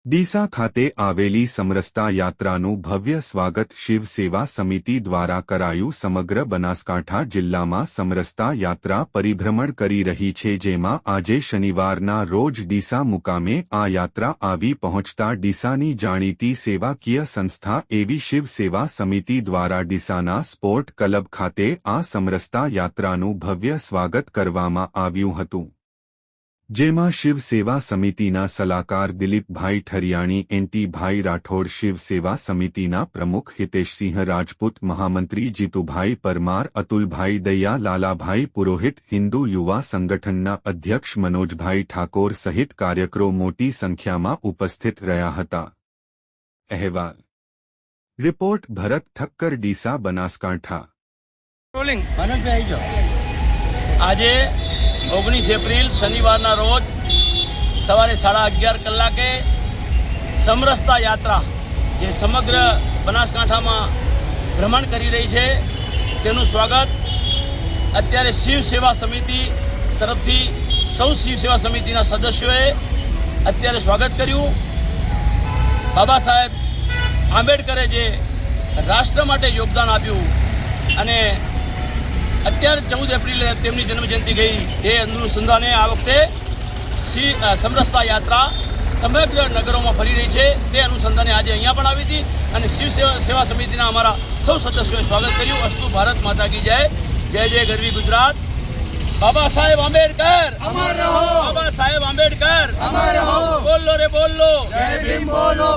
ડીસા ખાતે આવેલી સમરસતા યાત્રાનું ભવ્ય સ્વાગત શિવ સેવા સમિતિ દ્વારા કરાયું। સમગ્ર બનાસકાંઠા જિલ્લામાં સમરસતા યાત્રા પરિભ્રમણ કરી રહી છે, જેમાં આજે શનિવારના રોજ ડીસા મુકામે આ યાત્રા આવી પહોંચતા ડીસાની જાણીતી સેવાકીય સંસ્થા એવી શિવ સેવા સમિતિ દ્વારા ડીસાના સ્પોર્ટ ક્લબ ખાતે આ સમરસતા યાત્રાનું ભવ્ય સ્વાગત કરવામાં આવ્યું હતું, જેમાં શિવ સેવા સમિતિના સલાહકાર દિલીપભાઈ ઠરિયાણી, એનટીભાઈ રાઠોડ, શિવ સેવા સમિતિના પ્રમુખ હિતેશસિંહ રાજપૂત, મહામંત્રી જીતુભાઈ પરમાર, અતુલભાઈ દૈયા, લાલાભાઈ પુરોહિત, હિન્દુ યુવા સંગઠનના અધ્યક્ષ મનોજભાઈ ઠાકોર સહિત કાર્યકરો મોટી સંખ્યામાં ઉપસ્થિત રહ્યા હતા। અહેવાલ રિપોર્ટ ભરત ઠક્કર, ડીસા, બનાસકાંઠા। આજે 19 એપ્રિલ શનિવારના રોજ સવારે 11:30 કલાકે સમરસતા યાત્રા જે સમગ્ર બનાસકાંઠામાં ભ્રમણ કરી રહી છે તેનું સ્વાગત અત્યારે શિવ સેવા સમિતિ તરફથી સૌ શિવ સેવા સમિતિના સદસ્યોએ અત્યારે સ્વાગત કર્યું। બાબા સાહેબ આંબેડકરે જે રાષ્ટ્ર માટે યોગદાન આપ્યું અને અત્યારે 14 એપ્રિલે તેમની જન્મજયંતિ ગઈ, તે અનુસંધાને આ વખતે સમરસતા યાત્રા સમગ્ર નગરોમાં ફરી રહી છે। તે અનુસંધાને આજે અહીંયા પણ આવી હતી અને શિવ સેવા સમિતિના અમારા સૌ સદસ્યોએ સ્વાગત કર્યું। અસ્તુ ભારત માતા કી જય, જય જય ગરવી ગુજરાત। બાબા સાહેબ આંબેડકર અમર રહો, બાબા સાહેબ આંબેડકર અમર રહો, બોલો રે બોલો, જય ભીમ બોલો।